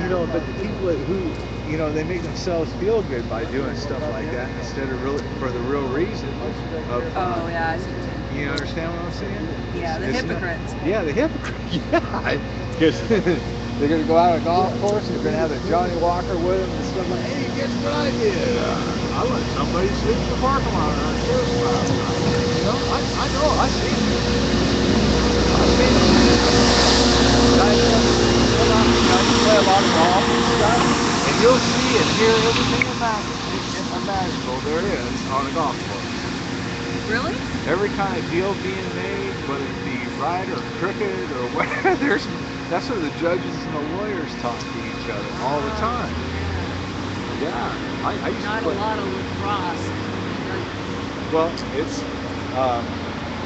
know, but the people who, you know, they make themselves feel good by doing stuff like that instead of really for the real reason of, Oh yeah, I see what you're saying. you understand what I'm saying? Yeah, the It's not, hypocrites. yeah, the hypocrite, yeah, because they're gonna go out on a golf course and they're gonna have a Johnny Walker with them and stuff like, hey, guess what I did? I let somebody sleep in the parking lot on a church last night. You know, I know, I seen it. I seen it. Guys come out, you know, you play a lot of golf and stuff, and you'll see and hear everything imaginable there is on a golf course. Really? Every kind of deal being made, whether it be right or crooked or whatever, that's where the judges and the lawyers talk to each other all the Oh time. yeah. Yeah, I used to Not a play. lot of lacrosse. Well, it's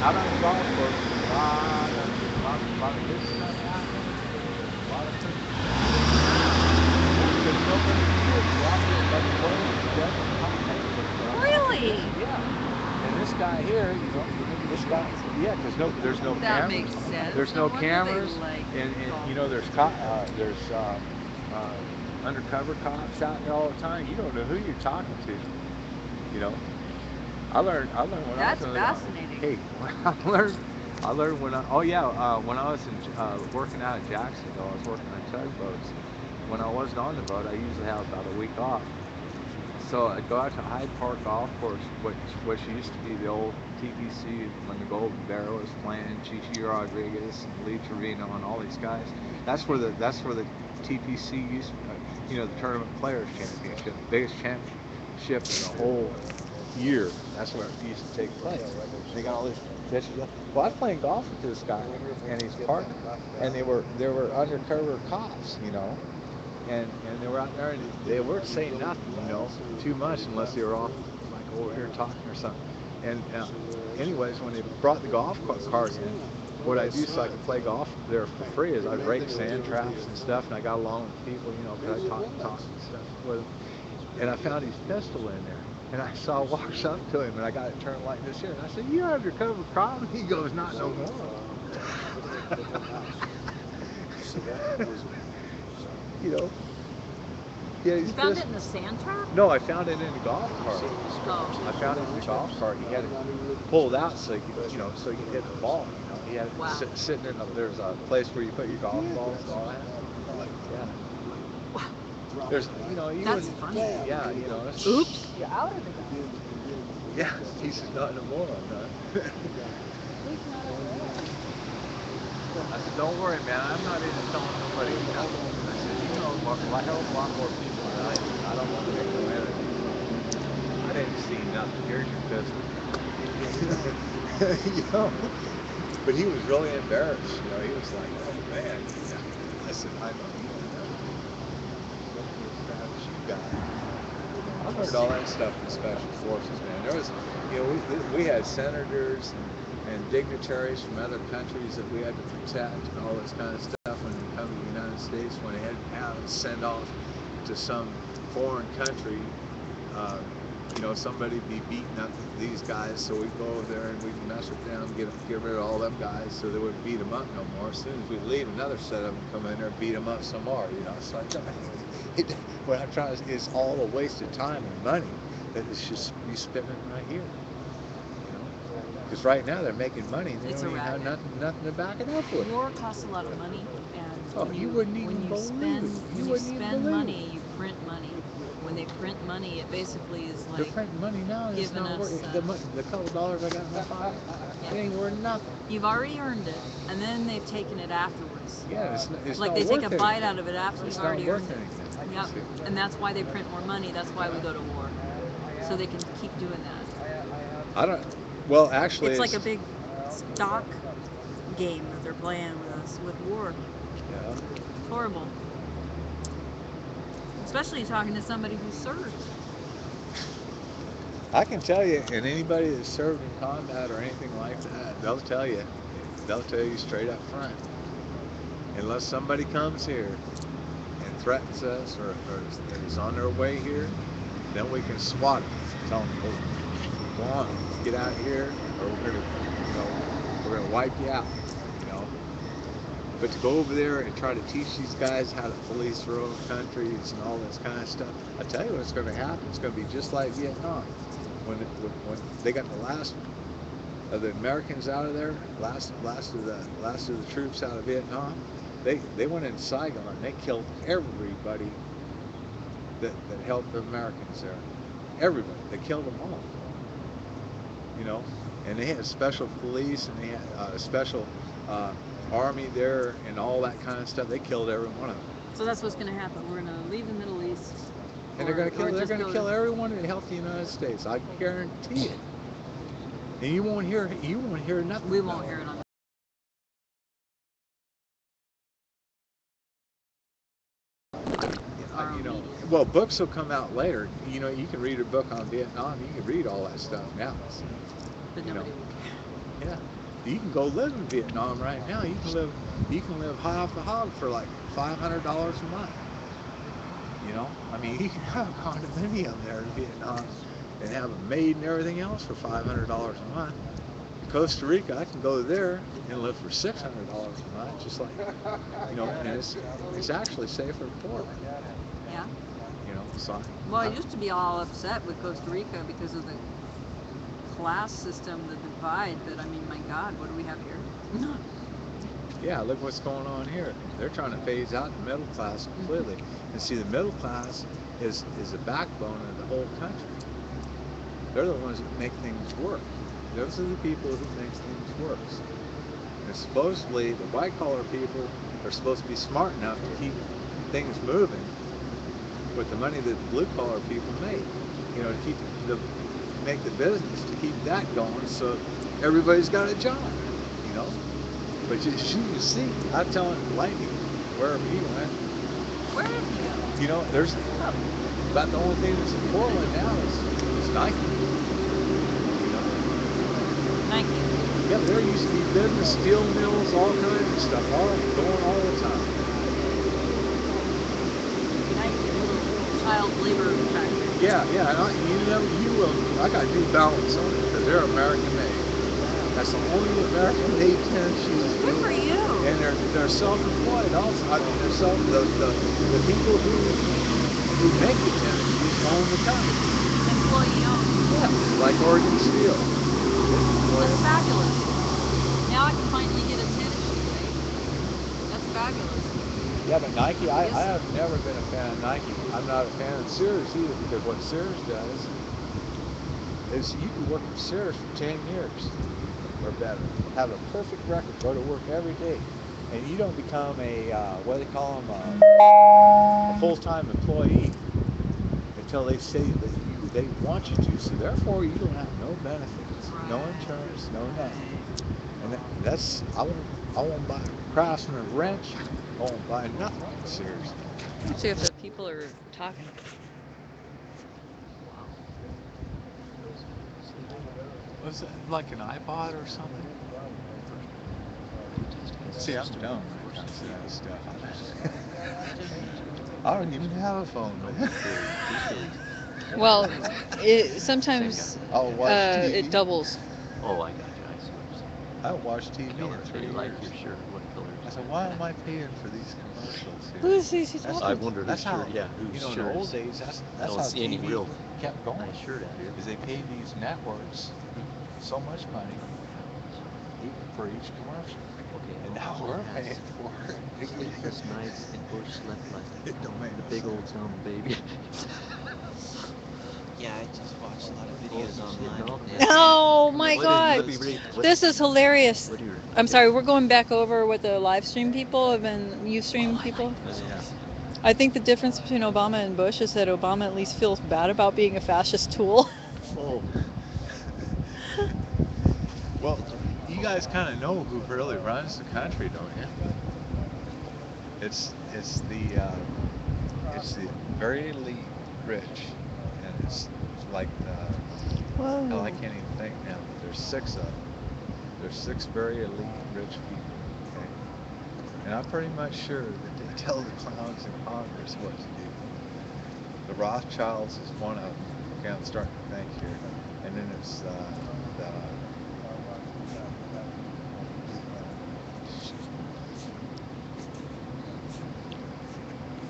out on the golf course. There's a lot of good stuff happening. A lot of crooked stuff. Yeah, because nobody cares. You out there let the players, the judges, commentators, Really? yeah. And this guy here, you know, this guy, yeah, because there's no That cameras. makes sense. There's No no wonder they cameras, like and golf. you know, there's uh, undercover cops out there all the time. You don't know who you're talking to. You know, I learned when I was That's in the army. fascinating. Hey, I learned when I, oh yeah, when I was working out in Jacksonville, I was working on tugboats. When I wasn't on the boat, I usually have about a week off. So I'd go out to Hyde Park Golf Course, which used to be the old TPC when the Golden Bear was playing, Chichi Rodriguez and Lee Trevino and all these guys. That's where the TPC used, you know, the Tournament Players Championship, biggest championship in the whole year. That's where it used to take place. They got all these pictures. Well, I was playing golf with this guy and his partner, and they were undercover cops, you know, and they were out there and they weren't saying nothing, you know, too much unless they were off like over here talking or something. And anyways, when they brought the golf cars in, what I do so I could play golf there for free is I'd rake sand traps and stuff, and I got along with people, you know, because I talk and stuff with them. And I found his pistol in there. And I saw walks up to him, and I got it turned like this here. And I said, "You undercover cop?" He goes, "Not no more." You know, yeah, You his found it pistol. in the sand trap? No, I found it in the golf cart. I Oh, found it in the golf cart. He had it pulled out so you could, you know, so you could hit the ball. You know, he had it wow. sitting in. There's a place where you put your golf balls and all that. Yeah. There's, you know, you That's wouldn't. funny. Yeah, you know. Oops, you outed the guy. Yeah, he's not no more on that. At least not anymore. I said, "Don't worry, man. I'm not into telling nobody nothing." I said, "You know, I help a lot more people than I do. I don't want to make no enemies." I didn't see nothing. Here's your pistol. You know, but he was really embarrassed. You know, he was like, "Oh man." I said, "I know you don't know. Don't be as proud as you got." I learned all that stuff in special forces, man. There was, you know, we had senators and dignitaries from other countries that we had to protect and all this kind of stuff when they come to the United States. When they had to have and send off to some foreign country, uh, you know, somebody be beating up these guys, so we'd go over there and we'd mess with them, get rid of all them guys, so they wouldn't beat them up no more. As soon as we leave, another set of them come in there and beat them up some more. You know, so it, what I'm trying to, it's all a waste of time and money that it should be spending right here. You know, because right now they're making money and they It's don't a even have racket. nothing to back it up with. War costs a lot of money, and Oh, you wouldn't when even you believe it. spend You when you wouldn't even spend believe it. money, you print money. When they print money, it basically is They're like printing money now, and it's giving not us. worth the couple dollars I got in my pocket. It Yeah, ain't worth nothing. you've already earned it, and then they've taken it afterwards. Yeah, it's Like not they take a worth bite out anything. of it after you've It's not already worth earned it. anything. Yep, See? and that's why they print more money. That's why we go to war, so they can keep doing that. I don't. Well, actually, It's like it's a big stock game that they're playing with us with war. yeah. It's horrible, especially talking to somebody who served. I can tell you, and anybody that's served in combat or anything like that, they'll tell you straight up front. Unless somebody comes here and threatens us or is on their way here, then we can swat them. Tell them, go on, get out of here, or we're gonna wipe you out. You know, But to go over there and try to teach these guys how to police their own countries and all this kind of stuff, I tell you what's going to happen. It's going to be just like Vietnam. When they got the last of the Americans out of there, last of the troops out of Vietnam, they went in Saigon and they killed everybody that helped the Americans there. Everybody. They killed them all. You know, and they had special police and they had a special army there and all that kind of stuff. They killed every one of them. So that's what's going to happen. We're going to leave the Middle East. And they're going to kill everyone that helped the United States. I guarantee it. And you won't hear nothing. We won't hear it on. You know, well, books will come out later. You know, you can read a book on Vietnam. You can read all that stuff now. But nobody will care. Yeah. You can go live in Vietnam right now. You can live high off the hog for like $500 a month. You know, I mean, you can have a condominium there in Vietnam and have a maid and everything else for $500 a month. In Costa Rica, I can go there and live for $600 a month, just like, you know, and it's actually safer for me. Yeah. You know, so. Well, I used to be all upset with Costa Rica because of the class system, the divide, but I mean, my God, what do we have here? Yeah, look what's going on here. They're trying to phase out the middle class completely. And see, the middle class is the backbone of the whole country. They're the ones that make things work. Those are the people who make things work. And supposedly, the white-collar people are supposed to be smart enough to keep things moving with the money that the blue-collar people make. You know, to make the business, to keep that going, so everybody's got a job. You know. But you see, I'm telling Lightning, wherever he went. Where did he go? You know, there's about the only thing that's in Portland now is Nike. You know? Nike. Yeah, but there used to be business, steel mills, all kinds of stuff, all going all the time. Nike, little child labor factory. Yeah, and I got New Balance on it because they're American made. That's the only American-made tennis shoes. Good for you. And they're self-employed also. I mean, the people who make the tennis shoes own the company. Employee owned. Yeah, like Oregon Steel. That's fabulous. Now I can finally get a tennis shoe, right? That's fabulous. Yeah, but Nike, I have never been a fan of Nike. I'm not a fan of Sears either, because what Sears does is you can work for Sears for 10 years. Or better, have a perfect record, go to work every day, and you don't become a what do they call them, a full-time employee until they say that they want you to. So therefore, you don't have no benefits, no insurance, no nothing. And that's I won't buy a Craftsman wrench. I won't buy nothing from Sears. Let's see if the people are talking. Was it like an iPod or something? See, I'm dumb when it comes to that stuff. I don't even have a phone, man. Well, sometimes it doubles. Oh, I got you. I don't watch TV in 3 years. Like your shirt. What color is I said, why am I paying for these commercials here? Who is he talking? I wondered That's whose how, shirt. Yeah, whose you know, in shirt the old is- days, that's I don't how see any TV real kept going. nice shirt out here. Is they paid these networks so much money for each commercial. Okay. And now we're paying for it. Sleepless nights and Bush slept like It don't make the no big sense. old dumb baby. Yeah, I just watched a lot of videos online. Oh my What God! do you- what- This is hilarious. what do you- I'm sorry, we're going back over what the live stream people have been Ustream people. Yeah. I think the difference between Obama and Bush is that Obama at least feels bad about being a fascist tool. Oh, Well, you guys kind of know who really runs the country, don't you? It's the very elite rich, and it's like hell, I can't even think now. But there's 6 of them. There's 6 very elite rich people. Okay, and I'm pretty much sure that they tell the clowns in Congress what to do. The Rothschilds is one of them. Okay, I'm starting to think here, and then it's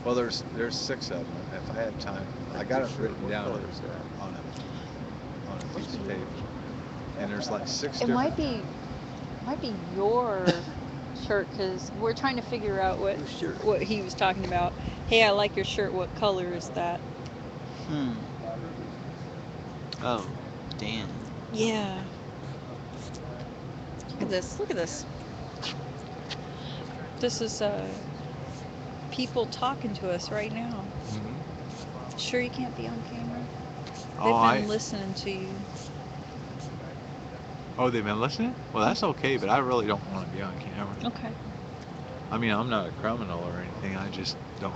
Well, there's 6 of them. If I had time, I got it written What down color is that? on a piece of paper. And there's like 6 It different. might be your shirt because we're trying to figure out Whose shirt? what he was talking about. Hey, I like your shirt. What color is that? Oh, Dan. Yeah. Look at this. Look at this. This is people talking to us right now. Mhm. Sure, you can't be on camera. Oh, They've been listening to you. they've been listening? Well, that's okay, but I really don't want to be on camera. Okay. I mean, I'm not a criminal or anything. I just don't.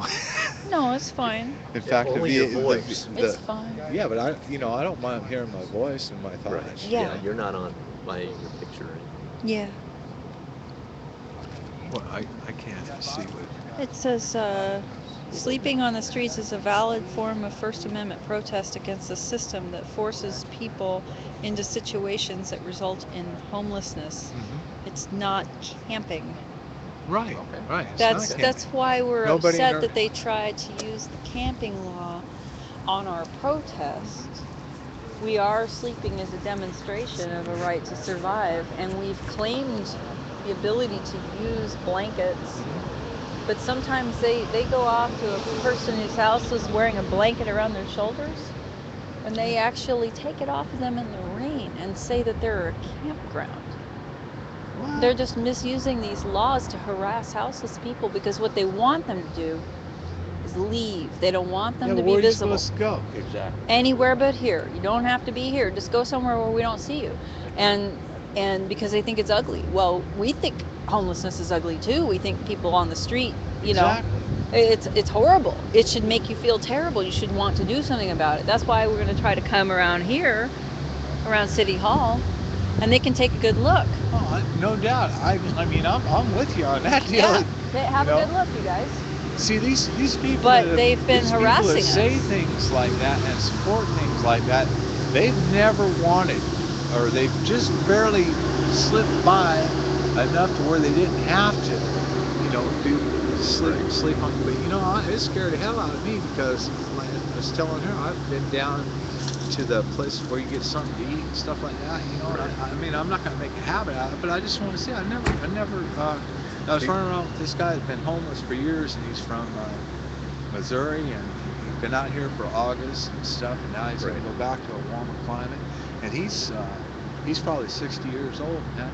No, it's fine. In fact, only your voice. It's fine. yeah, but I don't mind hearing my voice and my thoughts. Right. Yeah. You're not on by your picture. Right? Yeah. Well, I can't see what. It says sleeping on the streets is a valid form of First Amendment protest against a system that forces people into situations that result in homelessness. It's not camping. Right. Okay. Right. It's not That's camping. why we're Nobody in upset our- that they tried to use the camping law on our protest. We are sleeping as a demonstration of a right to survive, and we've claimed the ability to use blankets. But sometimes they go off to a person whose house is wearing a blanket around their shoulders, and they actually take it off of them in the rain and say that they're a campground. What? They're just misusing these laws to harass houseless people because what they want them to do is leave. They don't want them Yeah, to but be where are you visible. supposed to go? Exactly. Anywhere but here. You don't have to be here. Just go somewhere where we don't see you. And because they think it's ugly. Well, we think homelessness is ugly too. We think people on the street, Exactly. it's horrible. It should make you feel terrible. You should want to do something about it. That's why we're going to try to come around here, around City Hall, and they can take a good look. Oh, no doubt. I mean, I'm with you on that deal. Yeah, they have you a know? good look, you guys. See, these people. But that- they've been these people harassing that say us. things like that and support things like that, they've never wanted, or they've just barely slipped by enough to where they didn't have to, sleep on. But it scared the hell out of me because, like I was telling her, I've been down to the places where you get something to eat and stuff like that. And I mean, I'm not going to make a habit out of it, but I just want to say, I was running around with this guy that's been homeless for years, and he's from Missouri, and he's been out here for August and stuff, and now he's going to go back to a warmer climate, and he's probably 60 years old now.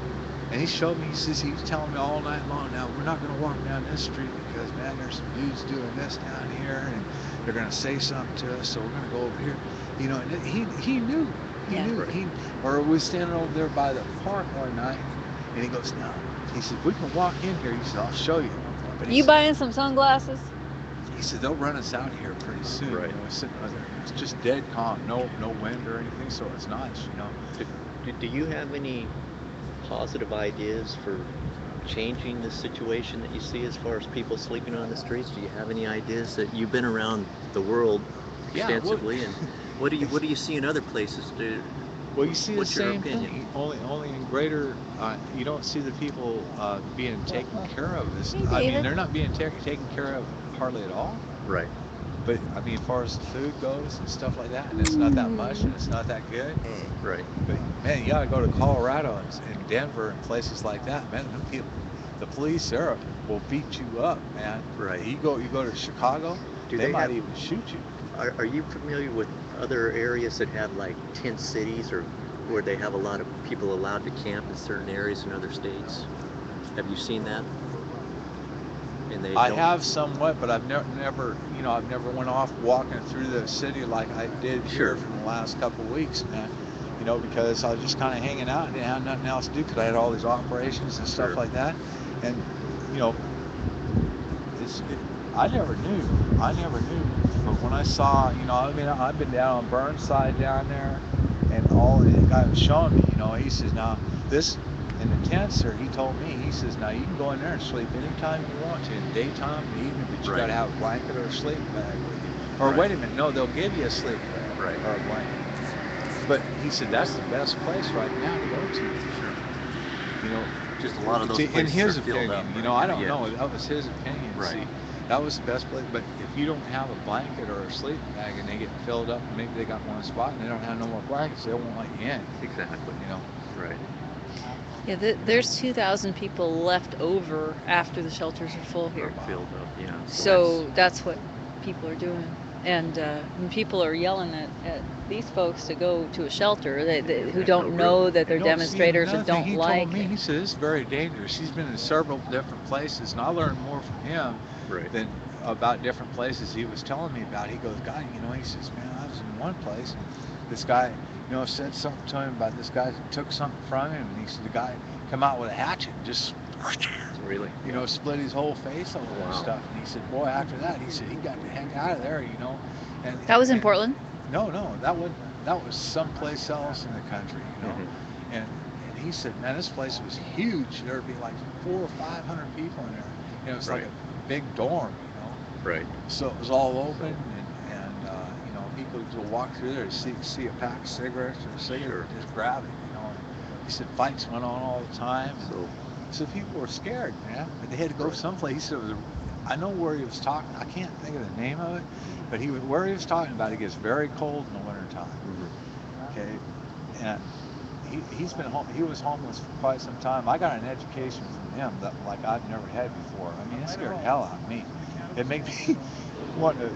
And he showed me, he was telling me all night long, now we're not going to walk down this street because, man, there's some dudes doing this down here, and they're going to say something to us, so we're going to go over here. And he knew. He Yeah. knew. Or we was standing over there by the park one night, and he goes, no. He said, we can walk in here. He said, I'll show you. But he You said, buying some sunglasses? He said, they'll run us out here pretty soon. Right. It's just dead calm. No wind or anything, so it's nice, Do you have any positive ideas for changing the situation that you see as far as people sleeping on the streets? Do you have any ideas that you've been around the world Yeah, well- extensively, and what do you see in other places? Well, you see the What's your same opinion? thing. Only in greater. You don't see the people being taken care of. Hey, I mean, David. they're not being taken care of hardly at all. Right. But I mean, as far as the food goes and stuff like that, and it's not that much, and it's not that good. Right. But man, you gotta go to Colorado and Denver and places like that, man. The police there will beat you up, man. Right. You go to Chicago, Do they they might have- even shoot you. Are you familiar with other areas that have like tent cities, or where they have a lot of people allowed to camp in certain areas in other states? Have you seen that? And they I don't- have somewhat, but I've never went off walking through the city like I did Sure. here for the last couple of weeks, man. Because I was just kind of hanging out and didn't have nothing else to do because I had all these operations and stuff Sure. like that. And, I never knew. But when I saw, I've been down on Burnside down there, and all the guy was showing me, he says, now this in the tents there, he told me, he says, now you can go in there and sleep anytime you want to, in the daytime, in the evening, but you Right. got to have a blanket or a sleeping bag with you. Or Right. wait a minute, no, they'll give you a sleeping bag Right. or a blanket. But he said that's the best place right now to go to. Sure. Just a lot of those in places his are filled opinion, up. I don't Yeah. know. That was his opinion. Right. See, That was the best place. But if you don't have a blanket or a sleeping bag and they get filled up, and maybe they got one spot and they don't have no more blankets, they won't let you in. Exactly. You know. Right. Yeah, there's 2,000 people left over after the shelters are full here. Or filled up, yeah. So that's what people are doing. And when people are yelling at these folks to go to a shelter who Yeah, don't no know room. that they're No, see, demonstrators another and thing don't he like told me, it. he said, it's very dangerous. He's been in several different places, and I learned more from him Right. than about different places he was telling me about. He goes, God, you know, he says, man, I was in one place, and this guy, you know, said something to him about this guy took something from him, and he said the guy come out with a hatchet and just, Really? you know, split his whole face open and Wow. stuff. And he said, boy, after that, he said he got the heck out of there, you know. And That was in and- Portland? No, that was someplace else in the country, you know. Mhm. And he said, man, this place was huge. There'd be like 400 or 500 people in there. You know, it was like Right. a big dorm, you know. Right. So it was all open, and you know, people would walk through there, see a pack of cigarettes or a cigarette, Sure. just grab it, you know. And he said fights went on all the time. And So, so people were scared, man. But they had to go Right. someplace. He said I know where he was talking. I can't think of the name of it, but where he was talking about, it gets very cold in the wintertime. mhm. Okay, and he's been home. He was homeless for quite some time. I got an education from him that like I've never had before. I mean, it scared the hell out of me. It made me want to